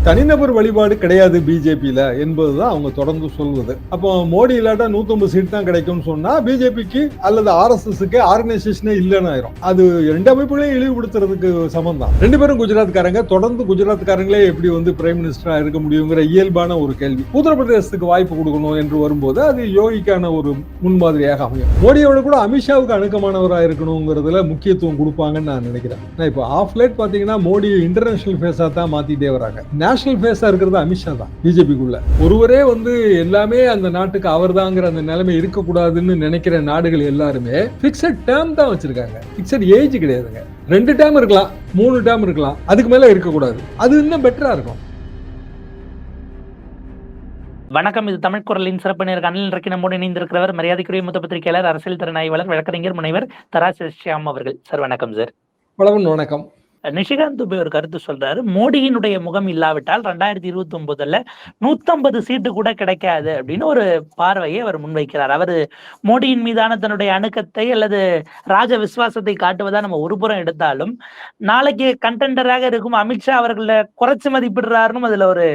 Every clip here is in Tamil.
தனிநபர் வழிபாடு கிடையாது பிஜேபியில என்பதுதான் அவங்க தொடர்ந்து சொல்வது. அப்போ மோடி இல்லாட்டா 150 சீட் தான் கிடைக்கும்னு சொன்னா பிஜேபிக்கு அல்லது ஆர்எஸ்எஸ்க்கு ஆர்கனைசேஷனே இல்லைன்னு ஆயிரும். அது ரெண்டு அமைப்புகளையும் இழிவுபடுத்துறதுக்கு சமம் தான். ரெண்டு பேரும் குஜராத்காரங்க, தொடர்ந்து குஜராத்காரங்களே எப்படி வந்து பிரைம் மினிஸ்டரா இருக்க முடியுங்கிற இயல்பான ஒரு கேள்வி. உத்தரப்பிரதேசத்துக்கு வாய்ப்பு கொடுக்கணும் என்று வரும்போது அது யோகிக்கான ஒரு முன்மாதிரியாக அமையும். மோடியோட கூட அமித்ஷாவுக்கு அணுக்கமானவராக இருக்கணுங்கிறதுல முக்கியத்துவம் கொடுப்பாங்கன்னு நான் நினைக்கிறேன். இப்போ ஆஃப் லேட் பாத்தீங்கன்னா மோடி இன்டர்நேஷனல் ஃபேஸா தான் மாத்திட்டே வராங்க. நேஷனல் ஃபேஸா இருக்கிறது அமித்ஷா தான் பிஜேபிக்குள்ள. ஒருவரே வந்து எல்லாமே அந்த நாட்டுக்கு அவர் தாங்கிற அந்த நிலைமை இருக்கக்கூடாதுன்னு நினைக்கிற நாடுகள் எல்லாருமே பிக்சட் டேர்ம் தான் வச்சிருக்காங்க. பிக்சட் ஏஜ் கிடையாதுங்க. 2 டேர்ம் இருக்கலாம், 3 டேர்ம் இருக்கலாம், அதுக்கு மேல இருக்கக்கூடாது. அது இன்னும் பெட்டரா இருக்கும். வணக்கம். இது தமிழ் குரலின் சிறப்பு நேர்காணலில் இன்றைக்கு நம்மோடு இணைந்திருக்கிறவர் மரியாதைக்குரிய மூத்த பத்திரிகையாளர், அரசியல் திறனாய்வாளர், வழக்கறிஞர் முனைவர் தராசு ஷியாம் அவர்கள். சார் வணக்கம். சார் வணக்கம். நிஷிகாந்த் துபே ஒரு கருத்து சொல்றாரு, மோடியினுடைய முகம் இல்லாவிட்டால் 2029 150 சீட்டு கூட கிடைக்காது அப்படின்னு ஒரு பார்வையை அவர் முன்வைக்கிறார். அவரு மோடியின் மீதான தன்னுடைய அணுக்கத்தை அல்லது ராஜ விசுவாசத்தை காட்டுவதா நம்ம ஒரு புறம் எடுத்தாலும், நாளைக்கு கண்டெண்டராக இருக்கும் அமித்ஷா அவர்களை குறைச்சு மதிப்பிடுறாருன்னு அதுல ஒரு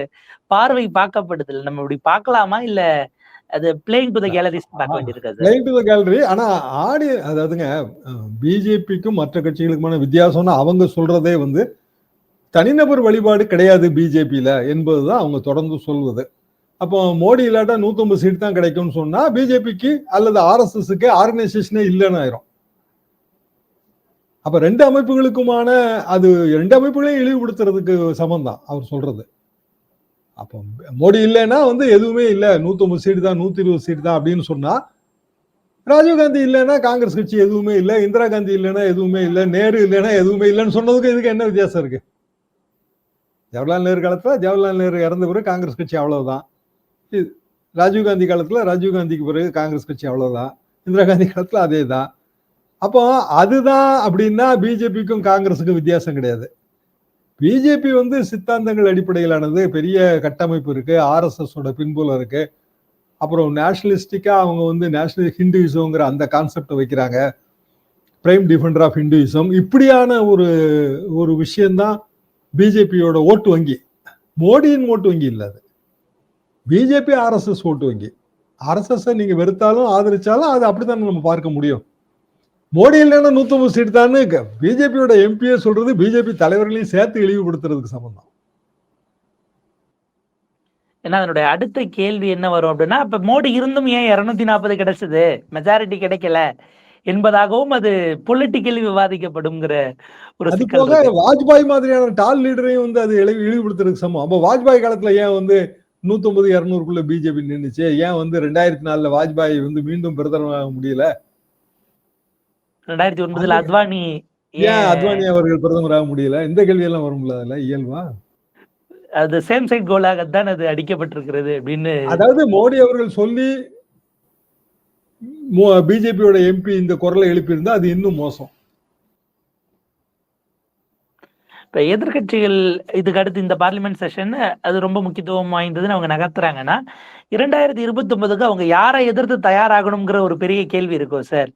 பார்வை பார்க்கப்படுது. நம்ம இப்படி பார்க்கலாமா, இல்ல அது பிளேயிங் டு தி கேலரிஸ் பார்க்க வேண்டியிருக்காது? Playing to the gallery. ஆனா அதாவதுங்க, பிஜேபிக்கும் மற்ற கட்சிகளுக்குமான வித்தியாசம்னு அவங்க சொல்றதே வந்து தனிநபர் வழிபாடு கிடையாது பிஜேபியில என்பதுதான் அவங்க தொடர்ந்து சொல்வது. அப்போ மோடி இல்லாட்டா 150 சீட் தான் கிடைக்கும்னு சொன்னா பிஜேபிக்கு அல்லது ஆர்எஸ்எஸ்க்கு ஆர்கனைசேஷனே இல்லைன்னு ஆயிரும். அப்ப ரெண்டு அமைப்புகளுக்குமான அது ரெண்டு அமைப்புகளையும் இழிவுபடுத்துறதுக்கு சமம் தான் அவர் சொல்றது. அப்போ மோடி இல்லைன்னா வந்து எதுவுமே இல்லை, 150 சீட் தான், 120 சீட் தான் அப்படின்னு சொன்னா, ராஜீவ்காந்தி இல்லைன்னா காங்கிரஸ் கட்சி எதுவுமே இல்லை, இந்திரா காந்தி இல்லைன்னா எதுவுமே இல்லை, நேரு இல்லைன்னா எதுவுமே இல்லைன்னு சொன்னதுக்கு இதுக்கு என்ன வித்தியாசம் இருக்கு? ஜவஹர்லால் நேரு காலத்துல ஜவஹர்லால் நேரு இறந்த பிறகு காங்கிரஸ் கட்சி அவ்வளவுதான். ராஜீவ்காந்தி காலத்துல ராஜீவ்காந்திக்கு பிறகு காங்கிரஸ் கட்சி அவ்வளவுதான். இந்திரா காந்தி காலத்துல அதே தான். அப்போ அதுதான் அப்படின்னா பிஜேபிக்கும் காங்கிரஸுக்கும் வித்தியாசம் கிடையாது. பிஜேபி வந்து சித்தாந்தங்கள் அடிப்படையிலானது, பெரிய கட்டமைப்பு இருக்கு, ஆர்எஸ்எஸ் ஓட பின்புலம் இருக்கு. அப்புறம் நேஷனலிஸ்டிக்கா அவங்க வந்து நேஷனல் ஹிந்துயிசம்ங்கிற அந்த கான்செப்டை வைக்கிறாங்க, பிரைம் டிஃபெண்டர் ஆஃப் ஹிந்துயிசம். இப்படியான ஒரு விஷயம்தான் பிஜேபியோட ஓட்டு வங்கி. மோடியின் ஓட்டு வங்கி இல்லை அது. பிஜேபி ஆர்எஸ்எஸ் ஓட்டு வங்கி. ஆர்எஸ்எஸ் நீங்க வெறுத்தாலும் ஆதரிச்சாலும் அது அப்படித்தான் நம்ம பார்க்க முடியும். மோடி இல்லைன்னா 150 சீட் தான் பிஜேபியோட எம்பிஏ சொல்றது பிஜேபி தலைவர்களையும் சேர்த்து இழிவுபடுத்துறதுக்கு சம்பந்தம். ஏன்னா அதனுடைய அடுத்த கேள்வி என்ன வரும் அப்படின்னா, இப்ப மோடி இருந்தும் ஏன் 240 கிடைச்சது, மெஜாரிட்டி கிடைக்கல என்பதாகவும் அது பொலிட்டிக்கலி விவாதிக்கப்படும்ங்கிற ஒரு அது போக வாஜ்பாய் மாதிரியான டால் லீடரையும் வந்து அது இழிவுபடுத்துறதுக்கு சமம். அப்ப வாஜ்பாய் காலத்துல ஏன் வந்து 150-200 பிஜேபி நின்றுச்சு? ஏன் வந்து 2004 வாஜ்பாய் வந்து மீண்டும் பிரதமராக முடியல? 2009 அத்வானி ஏன் அத்வானி அவர்கள் பிரதமராக முடியல? இந்த கேள்வி எல்லாம் வரும்ல, அதுல இயல்பா அது சேம் சைட் கோலாகத்தான் அது அடிக்கப்பட்டிருக்கிறது அப்படின்னு. அதாவது மோடி அவர்கள் சொல்லி பிஜேபியோட எம்பி இந்த குரலை எழுப்பியிருந்தா அது இன்னும் மோசம். இப்ப எதிர்கட்சிகள் இதுக்கு அடுத்து இந்த பார்லிமெண்ட் செஷன் அது ரொம்ப முக்கியத்துவம் வாய்ந்ததுன்னு அவங்க நகர்த்துறாங்கன்னா, 2029க்கு அவங்க யாரை எதிர்த்து தயாராகணுங்கிற ஒரு பெரிய கேள்வி இருக்கும் சார்.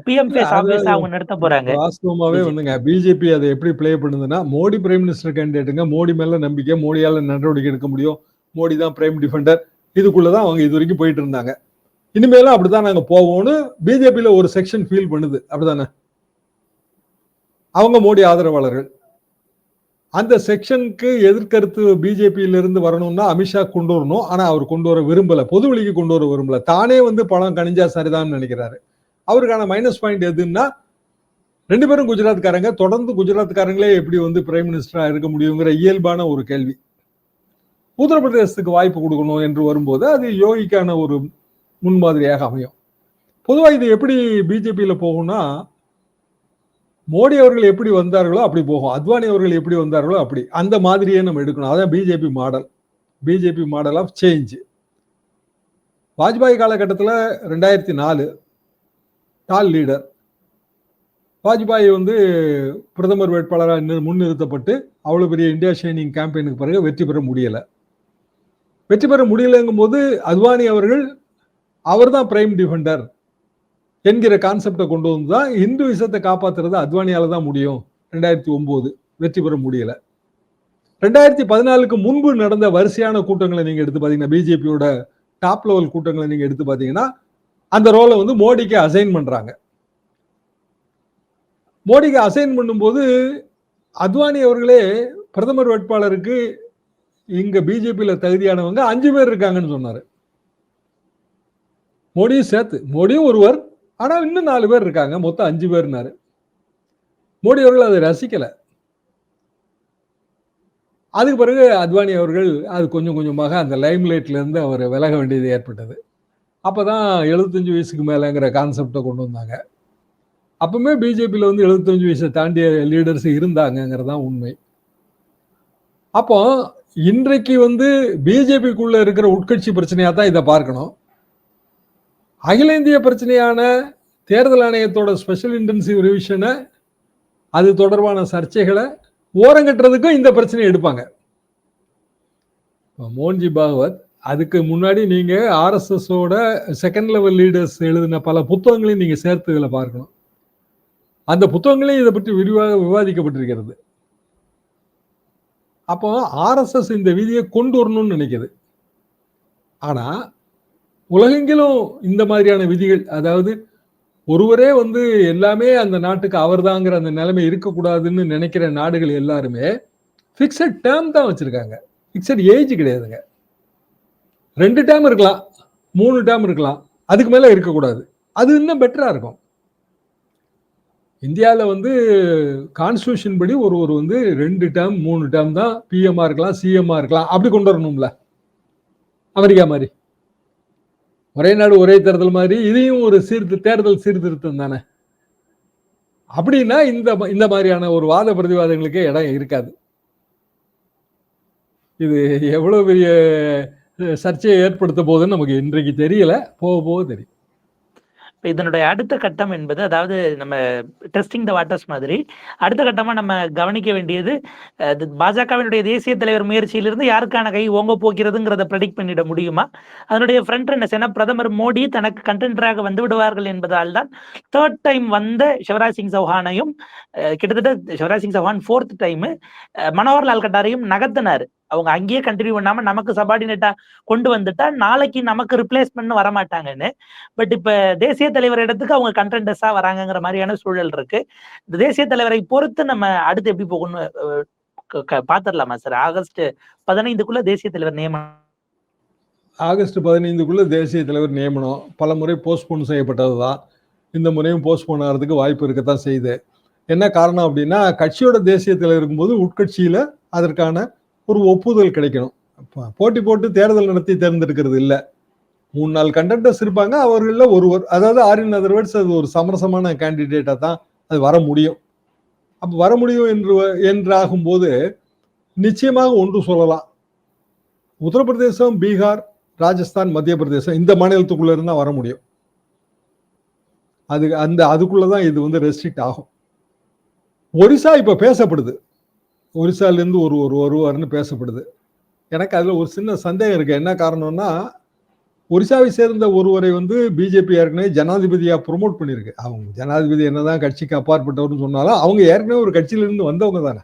பிஎம் ஃபேஸ் ஆப்வியஸா அவங்க நடத்த போறாங்க. வாஸ்தவமாவே வந்துங்க, பிஜேபி அதை எப்படி பிளே பண்ணுதுன்னா, மோடி பிரைம் மினிஸ்டர் கேண்டிடேட்டுங்க, மோடி மேல நம்பிக்கை, மோடியால நடவடிக்கை எடுக்க முடியும், மோடி தான் பிரைம் டிஃபெண்டர், இதுக்குள்ளதான் அவங்க இது வரைக்கும் போயிட்டு இருந்தாங்க. இனிமேலும் அப்படித்தான் நாங்க போவோம்னு பிஜேபியில ஒரு செக்ஷன் ஃபீல் பண்ணுது. அப்படிதானே? அவங்க மோடி ஆதரவாளர்கள். அந்த செக்ஷனுக்கு எதிர்கருத்து பிஜேபியில இருந்து வரணும்னா அமித்ஷா கொண்டு வரணும். ஆனா அவர் கொண்டு வர விரும்பல, பொது வழிக்கு கொண்டு வர விரும்பல. தானே வந்து பழம் கணிஞ்சா சரிதான் நினைக்கிறாரு. அவருக்கான மைனஸ் பாயிண்ட் எதுன்னா, ரெண்டு பேரும் குஜராத்காரங்க, தொடர்ந்து குஜராத்காரங்களே எப்படி வந்து பிரைம் மினிஸ்டரா இருக்க முடியுங்கிற இயல்பான ஒரு கேள்வி. உத்தரப்பிரதேசத்துக்கு வாய்ப்பு கொடுக்கணும் என்று வரும்போது அது யோகிக்கான ஒரு முன்மாதிரியாக அமையும். பொதுவா இது எப்படி பிஜேபியில போகும்னா, மோடி அவர்கள் எப்படி வந்தார்களோ அப்படி போகும், அத்வானி அவர்கள் எப்படி வந்தார்களோ அப்படி, அந்த மாதிரியே நம்ம எடுக்கணும். அதான் BJP model, BJP model of change. Vajpayee காலகட்டத்தில் 2004 டால் லீடர் வாஜ்பாய் வந்து பிரதமர் வேட்பாளராக முன்னிறுத்தப்பட்டு அவ்வளவு பெரிய இந்தியா ஷைனிங் கேம்பெயினுக்கு பிறகு வெற்றி பெற முடியலங்கும் போது அத்வானி அவர்கள் அவர் தான் பிரைம் டிஃபெண்டர் என்கிற கான்செப்டை கொண்டு வந்து தான் இந்துவிசத்தை காப்பாத்துறது அத்வானியால தான் முடியும். 2009 வெற்றி பெற முடியல. 2014க்கு முன்பு நடந்த வரிசையான கூட்டங்களை நீங்க எடுத்து பாத்தீங்கன்னா, பிஜேபியோட டாப் லெவல் கூட்டங்களை நீங்க எடுத்து பாத்தீங்கன்னா, அந்த ரோலை வந்து மோடிக்கு அசைன் பண்றாங்க. மோடிக்கு அசைன் பண்ணும்போது அத்வானி அவர்களே பிரதமர் வேட்பாளருக்கு இங்க பிஜேபியில தகுதியானவங்க 5 பேர் இருக்காங்கன்னு சொன்னாரு. மோடியும் சேர்த்து, மோடியும் ஒருவர், ஆனா இன்னும் 4 பேர் இருக்காங்க, மொத்தம் 5 பேர்னாரு. மோடி அவர்கள் அதை ரசிக்கல. அதுக்கு பிறகு அத்வானி அவர்கள் அது கொஞ்சம் கொஞ்சமாக அந்த லைம் லைட்ல இருந்து அவர் விலக வேண்டியது ஏற்பட்டது. அப்பதான் 75 வயசுக்கு மேலங்கிற கான்செப்டை கொண்டு வந்தாங்க. அப்பவுமே பிஜேபியில வந்து 75 வயசை தாண்டிய லீடர்ஸ் இருந்தாங்கிறதான் உண்மை. அப்போ இன்றைக்கு வந்து பிஜேபிக்குள்ள இருக்கிற உட்கட்சி பிரச்சனையா தான் இதை பார்க்கணும். அகில இந்திய பிரச்சனையான தேர்தல் ஆணையத்தோட ஸ்பெஷல் இன்டென்சிவ் ரிவிஷனை, அது தொடர்பான சர்ச்சைகளை ஓரங்கட்டுறதுக்கும் இந்த பிரச்சனையை எடுப்பாங்க. மோகன்ஜி பாகவத், அதுக்கு முன்னாடி நீங்க ஆர்எஸ்எஸோட செகண்ட் லெவல் லீடர்ஸ் எழுதின பல புத்தகங்களையும் நீங்க சேர்த்து இதுல பார்க்கணும். அந்த புத்தகங்களையும் இதை பற்றி விரிவாக விவாதிக்கப்பட்டிருக்கிறது. அப்போ ஆர்எஸ்எஸ் இந்த விதியை கொண்டு வரணும்னு நினைக்குது. ஆனா உலகெங்கிலும் இந்த மாதிரியான விதிகள், அதாவது ஒருவரே வந்து எல்லாமே அந்த நாட்டுக்கு அவர்தாங்கிற அந்த நிலைமை இருக்கக்கூடாதுன்னு நினைக்கிற நாடுகள் எல்லாருமே பிக்சட் டேர்ம் தான் வச்சிருக்காங்க. பிக்சட் ஏஜ் கிடையாதுங்க. 2 டேர்ம் இருக்கலாம், 3 டேர்ம் இருக்கலாம், அதுக்கு மேல இருக்கக்கூடாது. அது இன்னும் பெட்டரா இருக்கும். இந்தியாவில் வந்து கான்ஸ்டியூஷன் படி ஒருவர் வந்து 2 டேர்ம் 3 டேர்ம் தான் பிஎம்ஆ இருக்கலாம், சிஎம்ஆ இருக்கலாம், அப்படி கொண்டு வரணும்ல. அமெரிக்கா மாதிரி ஒரே நாடு ஒரே தேர்தல் மாதிரி இதையும் ஒரு தேர்தல் சீர்திருத்தம் தானே. அப்படின்னா இந்த மாதிரியான ஒரு வாத பிரதிவாதங்களுக்கே இடம் இருக்காது. இது எவ்வளவு பெரிய சர்ச்சையை ஏற்படுத்த போகுதுன்னு நமக்கு இன்றைக்கு தெரியல, போக போக தெரியும். இதனுடைய அடுத்த கட்டம் என்பது, அதாவது நம்ம டெஸ்டிங் த வாட்டர்ஸ் மாதிரி அடுத்த கட்டமா நம்ம கவனிக்க வேண்டியது, பாஜகவினுடைய தேசிய தலைவர் முயற்சியிலிருந்து யாருக்கான கை ஓங்க போகிறதுங்கிறத ப்ரெடிக்ட் பண்ணிட முடியுமா? அதனுடைய ஃப்ரண்ட் ரன்னர்ஸ், ஏன்னா பிரதமர் மோடி தனக்கு கண்டென்டராக வந்து விடுவார்கள் என்பதால் தான் 3rd டைம் வந்த சிவராஜ் சிங் சௌஹானையும், கிட்டத்தட்ட சிவராஜ் சிங் சௌஹான் 4th டைம் மனோகர் லால் கட்டாரையும் நகர்த்தினாரு. அவங்க அங்கேயே கண்டினியூ பண்ணாம நமக்கு சபார்டினேட்டா கொண்டு வந்துட்டா நாளைக்கு நமக்கு ரிப்ளேஸ்மெண்ட் வரமாட்டாங்கன்னு. பட் இப்ப தேசிய தலைவர் இடத்துக்கு அவங்க கண்டெண்டர்ஸா வராங்கிற மாதிரியான சூழல் இருக்கு. இந்த தேசிய தலைவரை பொறுத்து நம்ம அடுத்து எப்படி போகணும்னு பாத்துடலாமா சார்? ஆகஸ்ட் 15க்குள்ள தேசிய தலைவர் நியமனம். ஆகஸ்ட் 15க்குள்ள தேசிய தலைவர் நியமனம் பல முறை போஸ்ட்போன் செய்யப்பட்டதுதான். இந்த முறையும் போஸ்ட்போன் ஆகிறதுக்கு வாய்ப்பு இருக்கத்தான் செய்யுது. என்ன காரணம் அப்படின்னா, கட்சியோட தேசிய தலைவர் இருக்கும்போது உட்கட்சியில அதற்கான ஒரு ஒப்புதல் கிடைக்கணும். போட்டி போட்டு தேர்தல் நடத்தி தேர்ந்தெடுக்கிறது இல்லை. 3-4 கண்டெண்டர்ஸ் இருப்பாங்க, அவர்களில் ஒருவர், அதாவது ஆரின் அதர்வேர்ட்ஸ், அது ஒரு சமரசமான கேண்டிடேட்டா தான் அது வர முடியும். அப்ப வர முடியும் என்றாகும்போது நிச்சயமாக ஒன்று சொல்லலாம், உத்தரப்பிரதேசம், பீகார், ராஜஸ்தான், மத்திய பிரதேசம் இந்த மாநிலத்துக்குள்ள இருந்தா வர முடியும். அதுக்குள்ளதான் இது வந்து ரெஸ்ட்ரிக்ட் ஆகும். ஒரிசா இப்ப பேசப்படுது, ஒரிசால இருந்து ஒருவர்னு பேசப்படுது. எனக்கு அதுல ஒரு சின்ன சந்தேகம் இருக்கு. என்ன காரணம்னா, ஒரிசாவை சேர்ந்த ஒருவரை வந்து பிஜேபி ஏற்கனவே ஜனாதிபதியா ப்ரொமோட் பண்ணிருக்கு. அவங்க ஜனாதிபதி என்னதான் கட்சிக்கு அப்பாற்பட்டவர்னு சொன்னாலும் அவங்க ஏற்கனவே ஒரு கட்சியில இருந்து வந்தவங்க தானே.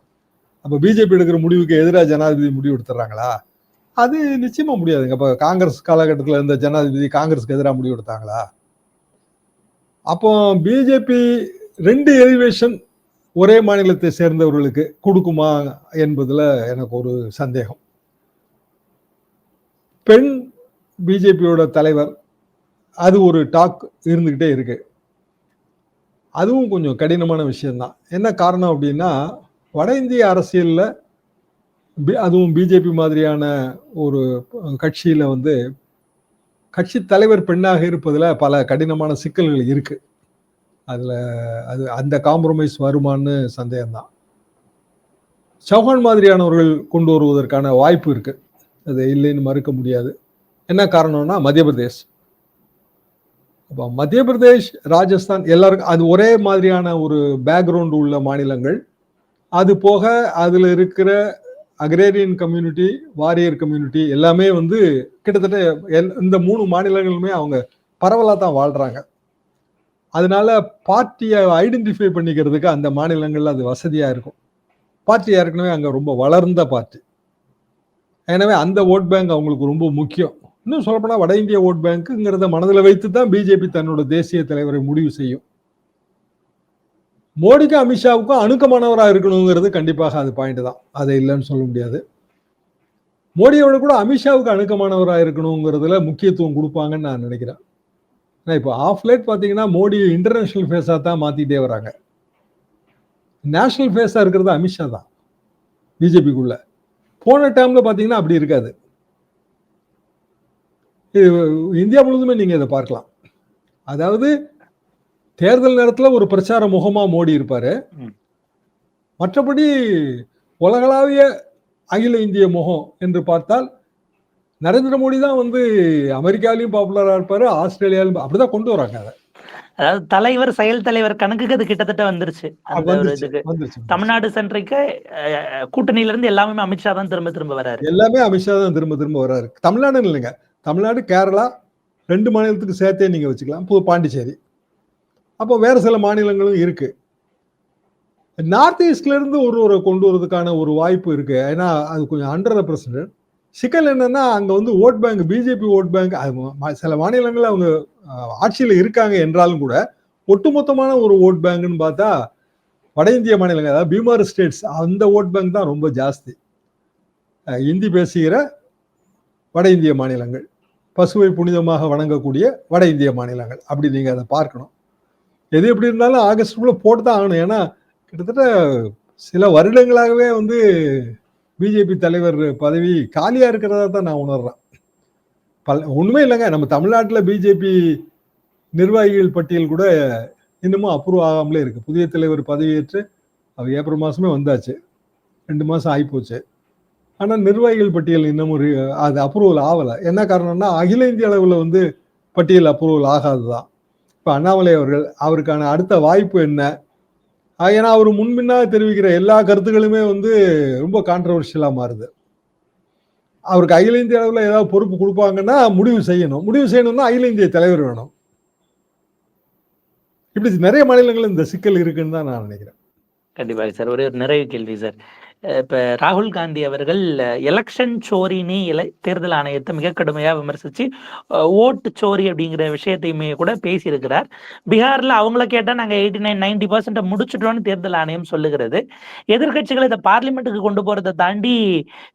அப்ப பிஜேபி எடுக்கிற முடிவுக்கு எதிராக ஜனாதிபதி முடிவு எடுத்துறாங்களா? அது நிச்சயமா முடியாதுங்க. அப்ப காங்கிரஸ் காலகட்டத்தில் இருந்த ஜனாதிபதி காங்கிரஸ்க்கு எதிராக முடிவு எடுத்தாங்களா? அப்போ பிஜேபி 2 எலிவேஷன் ஒரே மாநிலத்தை சேர்ந்தவர்களுக்கு கொடுக்குமா என்பதுல எனக்கு ஒரு சந்தேகம். பெண் பிஜேபியோட தலைவர், அது ஒரு டாக் இருந்துகிட்டே இருக்கு. அதுவும் கொஞ்சம் கடினமான விஷயம்தான். என்ன காரணம் அப்படின்னா, வட இந்திய அரசியல்ல அதுவும் பிஜேபி மாதிரியான ஒரு கட்சியில வந்து கட்சி தலைவர் பெண்ணாக இருப்பதுல பல கடினமான சிக்கல்கள் இருக்கு. அதுல அந்த காம்ப்ரமைஸ் வருமானு சந்தேகம்தான். சௌஹான் மாதிரியானவர்கள் கொண்டு வருவதற்கான வாய்ப்பு இருக்கு, அது இல்லைன்னு மறுக்க முடியாது. என்ன காரணம்னா, மத்திய பிரதேஷ், அப்போ மத்திய பிரதேஷ், ராஜஸ்தான் எல்லாருக்கும் அது ஒரே மாதிரியான ஒரு பேக்ரவுண்ட் உள்ள மாநிலங்கள். அது போக அதுல இருக்கிற அக்ரேரியன் கம்யூனிட்டி, வாரியர் கம்யூனிட்டி எல்லாமே வந்து கிட்டத்தட்ட இந்த 3 மாநிலங்களுமே அவங்க பரவலா தான் வாழ்றாங்க. அதனால பார்ட்டியை ஐடென்டிஃபை பண்ணிக்கிறதுக்கு அந்த மாநிலங்கள்ல அது வசதியா இருக்கும். பார்ட்டி ஏற்கனவே அங்க ரொம்ப வளர்ந்த பார்ட்டி. எனவே அந்த ஓட் பேங்க் அவங்களுக்கு ரொம்ப முக்கியம். இன்னும் சொல்லப்போனா வட இந்திய ஓட் பேங்க்குங்கிறத மனதில் வைத்து தான் பிஜேபி தன்னோட தேசிய தலைவரை முடிவு செய்யும். மோடிக்கும் அமித்ஷாவுக்கும் அணுக்கமானவராக இருக்கணுங்கிறது கண்டிப்பாக அது பாயிண்ட் தான். அதை இல்லைன்னு சொல்ல முடியாது. மோடியோட கூட அமித்ஷாவுக்கு அணுக்கமானவராக இருக்கணுங்கிறதுல முக்கியத்துவம் கொடுப்பாங்கன்னு நான் நினைக்கிறேன். இப்போ ஆஃப் லேட் பார்த்தீங்கன்னா மோடி இன்டர்நேஷனல் ஃபேஸாக தான் மாற்றிட்டே வராங்க. நேஷனல் ஃபேஸாக இருக்கிறது அமித்ஷா தான் பிஜேபிக்குள்ள. போன டைம்ல பார்த்தீங்கன்னா அப்படி இருக்காது. இது இந்தியா முழுவதுமே நீங்கள் இதை பார்க்கலாம். அதாவது தேர்தல் நேரத்தில் ஒரு பிரச்சார முகமா மோடி இருப்பாரு. மற்றபடி உலகளாவிய அகில இந்திய முகம் என்று பார்த்தால் நரேந்திர மோடி தான் வந்து அமெரிக்காவிலையும் பாப்புலரா இருப்பாரு, ஆஸ்திரேலியாவிலும் அப்படிதான் கொண்டு வராங்க. அதை அதாவது தலைவர் செயல் தலைவர் கணக்குக்கு அது கிட்டத்தட்ட வந்துருச்சு. தமிழ்நாடு சென்ட்ரிக்கு கூட்டணியில இருந்து எல்லாமே அமித்ஷா தான் திரும்ப திரும்ப வராரு. எல்லாமே அமித்ஷா தான் திரும்ப திரும்ப வராரு. தமிழ்நாடு இல்லைங்க, தமிழ்நாடு கேரளா 2 மாநிலத்துக்கு சேர்த்தே நீங்க வச்சுக்கலாம். பாண்டிச்சேரி, அப்போ வேற சில மாநிலங்களும் இருக்கு. நார்த் ஈஸ்ட்ல இருந்து ஒருவரை கொண்டு வரதுக்கான ஒரு வாய்ப்பு இருக்கு. ஏன்னா அது கொஞ்சம் அண்டர் ரெப்ரசன்டட். சிக்கல் என்னன்னா அங்க வந்து vote bank, BJP vote bank சில மாநிலங்கள் அவங்க ஆட்சியில் இருக்காங்க என்றாலும் கூட ஒட்டுமொத்தமான ஒரு ஓட் பேங்க்னு பார்த்தா வட இந்திய மாநிலங்கள், அதாவது பீமார் ஸ்டேட்ஸ், அந்த ஓட் பேங்க் தான் ரொம்ப ஜாஸ்தி. இந்தி பேசுகிற வட இந்திய மாநிலங்கள், பசுவை புனிதமாக வணங்கக்கூடிய வட இந்திய மாநிலங்கள், அப்படி நீங்க அதை பார்க்கணும். எது எப்படி இருந்தாலும் ஆகஸ்டுக்குள்ள போட்டு தான் ஆகணும். ஏன்னா கிட்டத்தட்ட சில வருடங்களாகவே வந்து பிஜேபி தலைவர் பதவி காலியா இருக்கிறதா தான் நான் உணர்றேன். ஒண்ணுமே இல்லைங்க, நம்ம தமிழ்நாட்டில் பிஜேபி நிர்வாகிகள் பட்டியல் கூட இன்னமும் அப்ரூவ் ஆகாமலே இருக்கு. புதிய தலைவர் பதவியேற்று அவர் ஏப்ரல் மாசமே வந்தாச்சு, 2 மாசம் ஆகிப்போச்சு. ஆனால் நிர்வாகிகள் பட்டியல் இன்னமும் அது அப்ரூவல் ஆகலை. என்ன காரணம்னா அகில இந்திய அளவில் வந்து பட்டியல் அப்ரூவல் ஆகாதுதான். இப்போ அண்ணாமலை அவர்கள், அவருக்கான அடுத்த வாய்ப்பு என்ன? ஏன்னா அவர் முன்பின்னாக தெரிவிக்கிற எல்லா கருத்துக்களுமே வந்து ரொம்ப கான்ட்ரவர்ஷியலா மாறுது. அவருக்கு அகில இந்திய அளவில் ஏதாவது பொறுப்பு கொடுப்பாங்கன்னா முடிவு செய்யணும்னா அகில இந்திய தலைவர் வேணும். இப்படி நிறைய மாநிலங்கள் இந்த சிக்கல் இருக்குன்னு தான் நான் நினைக்கிறேன். கண்டிப்பாக சார். ஒரு நிறைவு கேள்வி சார். இப்ப ராகுல் காந்தி அவர்கள் எலெக்ஷன் சோரினி தேர்தல் ஆணையத்தை மிக கடுமையா விமர்சிச்சு ஓட்டு சோரி அப்படிங்கிற விஷயத்தையுமே கூட பேசியிருக்கிறார். பீகார்ல அவங்கள கேட்டா நாங்க 89-90% முடிச்சுட்டோம்னு தேர்தல் ஆணையம் சொல்லுகிறது. எதிர்கட்சிகள் இதை பார்லிமெண்ட்டுக்கு கொண்டு போறதை தாண்டி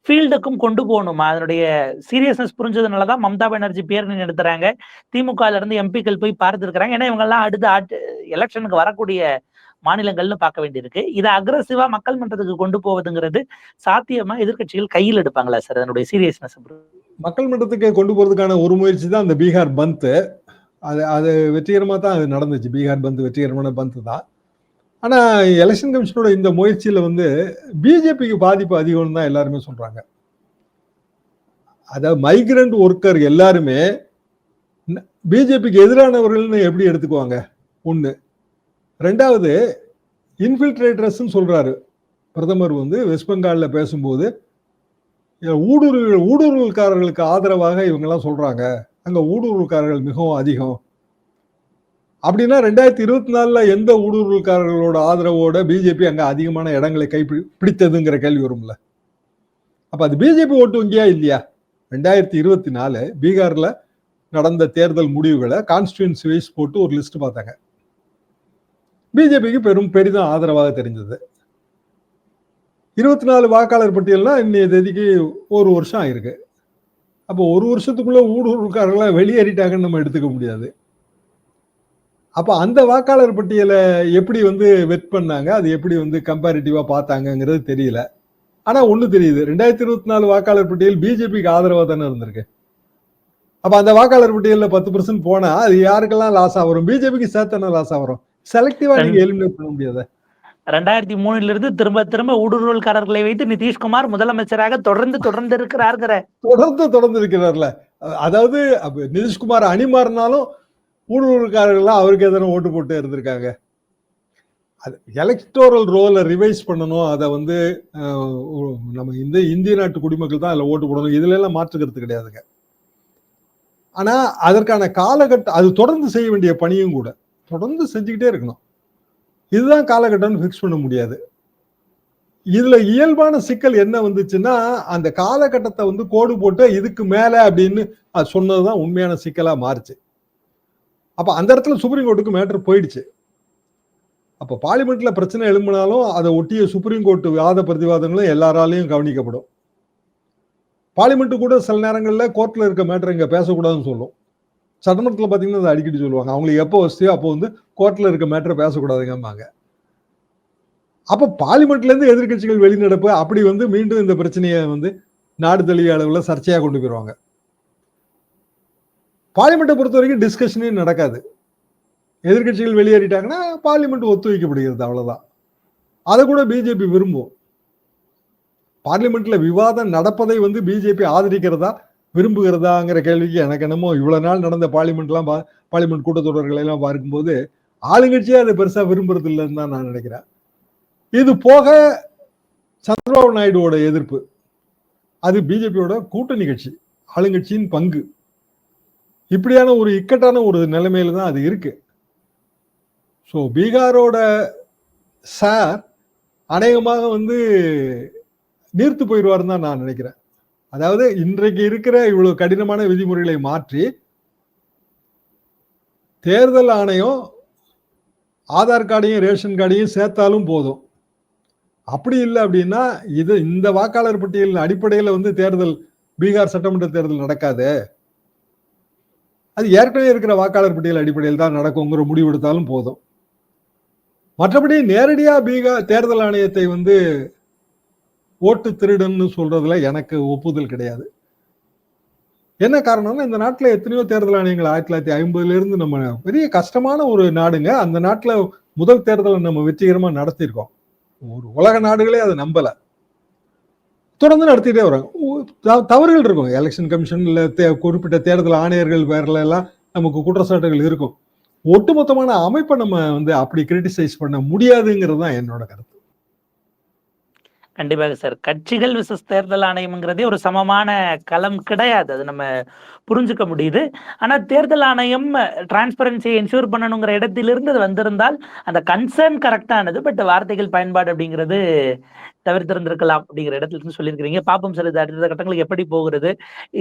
ஃபீல்டுக்கும் கொண்டு போகணுமா? அதனுடைய சீரியஸ்னஸ் புரிஞ்சதுனாலதான் மம்தா பானர்ஜி பேரணி நடத்துறாங்க, திமுக இருந்து எம்பிக்கள் போய் பார்த்துருக்காங்க. ஏன்னா இவங்க எல்லாம் அடுத்த எலெக்ஷனுக்கு வரக்கூடிய மாநிலங்கள்னு பார்க்க வேண்டியிருக்கு. இதை அக்ரெசிவா மக்கள் மன்றத்துக்கு கொண்டு போவதுங்கிறது சாத்தியமா? எதிர்கட்சிகள் கையில் எடுப்பாங்களா சார் அதனுடைய சீரியஸ்னஸ்? மக்கள் மன்றத்துக்கு கொண்டு போறதுக்கான ஒரு முயற்சி தான் இந்த பீகார் பந்த். அது வெற்றிகரமா தான் அது நடந்துச்சு. பீகார் பந்த் வெற்றிகரமான பந்த் தான். ஆனா எலெக்ஷன் கமிஷனோட இந்த முயற்சியில வந்து பிஜேபிக்கு பாதிப்பு அதிகம்னு தான் எல்லாருமே சொல்றாங்க. அதாவது மைக்ரண்ட் ஒர்க்கர் எல்லாருமே பிஜேபிக்கு எதிரானவர்கள்னு எப்படி எடுத்துக்குவாங்க? ஒண்ணு. ரெண்டாவது, இன்ஃபில்ட்ரேட்டர்ஸ் சொல்றாரு பிரதமர் வந்து வெஸ்ட் பெங்கால்ல பேசும்போது, ஊடுருவல்காரர்களுக்கு ஆதரவாக இவங்க எல்லாம் சொல்றாங்க, அங்க ஊடுருவல்காரர்கள் மிகவும் அதிகம். அப்படின்னா 2024 எந்த ஊடுருவல்காரர்களோட ஆதரவோட பிஜேபி அங்க அதிகமான இடங்களை பிடித்ததுங்கிற கேள்வி வரும்ல. அப்ப அது பிஜேபி ஓட்டு வங்கியா இல்லையா? 2024 பீகார்ல நடந்த தேர்தல் முடிவுகளை கான்ஸ்டிடியூன்சி வைஸ் போட்டு ஒரு லிஸ்ட் பார்த்தாங்க. பிஜேபிக்கு பெரிதும் ஆதரவாக தெரிஞ்சது. 24 வாக்காளர் பட்டியல்னா இன்னைய தேதிக்கு 1 வருஷம் ஆயிருக்கு. அப்போ 1 வருஷத்துக்குள்ள ஊடுருவல்காரர்களா வெளியேறிட்டாங்கன்னு நம்ம எடுத்துக்க முடியாது. அப்ப அந்த வாக்காளர் பட்டியலை எப்படி வந்து வெட் பண்ணாங்க, அது எப்படி வந்து கம்பேரிட்டிவா பார்த்தாங்கிறது தெரியல. ஆனா ஒண்ணு தெரியுது, 2024 வாக்காளர் பட்டியல் பிஜேபிக்கு ஆதரவா தானே இருந்திருக்கு. அப்ப அந்த வாக்காளர் பட்டியலில் 10% போனா அது யாருக்கெல்லாம் லாஸா வரும்? பிஜேபிக்கு சேர்த்தான லாஸா வரும். செலக்டிவா நீங்க எலிமினேட் பண்ண முடியாது. 2003 இருந்து திரும்ப திரும்ப ஊடுருவல்காரர்களை வைத்து நிதிஷ்குமார் முதலமைச்சராக தொடர்ந்து இருக்கிறார்ல. அதாவது நிதிஷ்குமார் அணி மாறினாலும் ஊடுருவல்காரர்கள்லாம் அவருக்கு எதனா ஓட்டு போட்டு இருந்திருக்காங்க. எலக்டோரல் ரோலை ரிவைஸ் பண்ணணும். அதை வந்து நம்ம இந்த இந்திய நாட்டு குடிமக்கள் தான் அதில் ஓட்டு போடணும். இதுல எல்லாம் மாற்றுக்கிறது கிடையாதுங்க. ஆனா அதற்கான காலகட்டம், அது தொடர்ந்து செய்ய வேண்டிய பணியும் கூட, தொடர்ந்து செஞ்சுக்கிட்டே இருக்கணும். இதுதான் காலகட்டம்னு ஃபிக்ஸ் பண்ண முடியாது. இதுல இயல்பான சிக்கல் என்ன வந்துச்சுன்னா, அந்த காலகட்டத்தை வந்து கோடு போட்டு இதுக்கு மேல அப்படின்னு சொன்னதுதான் உண்மையான சிக்கலா மாறுச்சு. அப்ப அந்த இடத்துல சுப்ரீம் கோர்ட்டுக்கு மேட்டர் போயிடுச்சு. அப்ப பார்லிமெண்ட்ல பிரச்சனை எழும்பினாலும் அதை ஒட்டிய சுப்ரீம் கோர்ட் வாத பிரதிவாதங்களும் எல்லாராலையும் கவனிக்கப்படும். பார்லிமெண்ட் கூட சில நேரங்கள்ல கோர்ட்ல இருக்க மேட்டர் இங்க பேசக்கூடாதுன்னு சொல்லும். சட்டமன்றத்தில் பாத்தீங்கன்னா அதை அடிக்கடி சொல்லுவாங்க. அவங்களுக்கு எப்போ வசதியோ அப்போ வந்து கோர்ட்ல இருக்க மேட்டரை பேசக்கூடாதுங்கம்பாங்க. அப்ப பார்லிமெண்ட்ல இருந்து எதிர்கட்சிகள் வெளிநடப்பு அப்படி வந்து மீண்டும் இந்த பிரச்சனையை வந்து நாடு தழுவிய அளவுல சர்ச்சையா கொண்டு போயிருவாங்க. பார்லிமெண்ட்டை பொறுத்த வரைக்கும் டிஸ்கஷனே நடக்காது. எதிர்கட்சிகள் வெளியேறிட்டாங்கன்னா பார்லிமெண்ட் ஒத்து வைக்கப்படுகிறது, அவ்வளவுதான். அதை கூட பிஜேபி விரும்பும். பார்லிமெண்ட்ல விவாதம் நடப்பதை வந்து பிஜேபி ஆதரிக்கிறதா விரும்புகிறதாங்கிற கேள்விக்கு எனக்கு என்னமோ இவ்வளவு நாள் நடந்த பார்லிமெண்ட் கூட்டத்தொடர்களை எல்லாம் பார்க்கும்போது ஆளுங்கட்சியே அதை பெருசா விரும்புறது இல்லைன்னு தான் நான் நினைக்கிறேன். இது போக சந்திரபாபு நாயுடுவோட எதிர்ப்பு, அது பிஜேபியோட கூட்டணி கட்சி, ஆளுங்கட்சியின் பங்கு. இப்படியான ஒரு இக்கட்டான ஒரு நிலைமையில தான் அது இருக்கு. ஸோ பீகாரோட சார் அநேகமாக வந்து நீர்த்து போயிடுவார்னு தான் நான் நினைக்கிறேன். அதாவது இன்றைக்கு இருக்கிற இவ்வளவு கடினமான விதிமுறைகளை மாற்றி தேர்தல் ஆணையம் ஆதார் கார்டையும் ரேஷன் கார்டையும் சேர்த்தாலும் போதும். அப்படி இல்லை அப்படின்னா இந்த வாக்காளர் பட்டியலின் அடிப்படையில் வந்து தேர்தல், பீகார் சட்டமன்ற தேர்தல் நடக்காது, அது ஏற்கனவே இருக்கிற வாக்காளர் பட்டியல் அடிப்படையில் தான் நடக்குங்கிற முடிவு எடுத்தாலும் போதும். மற்றபடி நேரடியா பீகார் தேர்தல் ஆணையத்தை வந்து ஓட்டு திருடுன்னு சொல்றதுல எனக்கு ஒப்புதல் கிடையாது. என்ன காரணம்னா, இந்த நாட்டில் எத்தனையோ தேர்தல் ஆணையங்கள் 1950 இருந்து நம்ம பெரிய கஷ்டமான ஒரு நாடுங்க. அந்த நாட்டில் முதல் தேர்தலை நம்ம வெற்றிகரமா நடத்தியிருக்கோம். ஒரு உலக நாடுகளே அதை நம்பல, தொடர்ந்து நடத்திட்டே வராங்க. தவறுகள் இருக்கும், எலெக்ஷன் கமிஷன்ல குறிப்பிட்ட தேர்தல் ஆணையர்கள் பேர்ல எல்லாம் நமக்கு குற்றச்சாட்டுகள் இருக்கும். ஒட்டுமொத்தமான அமைப்பை நம்ம வந்து அப்படி கிரிட்டிசைஸ் பண்ண முடியாதுங்கிறது தான் என்னோட கருத்து. கண்டிப்பாக சார். கட்சிகள் விசஸ் தேர்தல் ஆணையம்ங்கிறதே ஒரு சமமான களம் கிடையாது. அது நம்ம புரிஞ்சுக்க முடியுது. ஆனா தேர்தல் ஆணையம் டிரான்ஸ்பரன்சியை என்ஷூர் பண்ணணுங்கிற இடத்திலிருந்து அது வந்திருந்தால் அந்த கன்சர்ன் கரெக்டானது. பட் வார்த்தைகள் பயன்பாடு அப்படிங்கிறது தவிர்த்திருந்திருக்கலாம் அப்படிங்கிற இடத்துல இருந்து சொல்லியிருக்கிறீங்க. பாப்போம் சார், இது அடுத்த கட்டங்களுக்கு எப்படி போகிறது.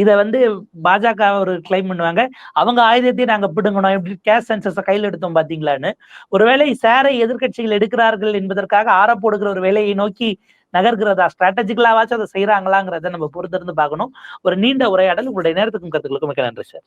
இதை வந்து பாஜக ஒரு கிளைம் பண்ணுவாங்க, அவங்க ஆயுதத்தையும் நாங்க பிடுங்கணும், எப்படி கேஷ் சென்சஸை கையில் எடுத்தோம் பாத்தீங்களான்னு. ஒருவேளை சாரை எதிர்கட்சிகள் எடுக்கிறார்கள் என்பதற்காக ஆறப்போடுகிற ஒரு வேலையை நோக்கி நகர்கிறதா, ஸ்ட்ராட்டஜிக்கலாவாச்சும் அதை செய்யறாங்களாங்கிறத நம்ம பொறுத்திருந்து பார்க்கணும். ஒரு நீண்ட உரையாடல், உங்களுடைய நேரத்துக்கும் கருத்துக்களுக்கும் மிக்க நன்றி சார்.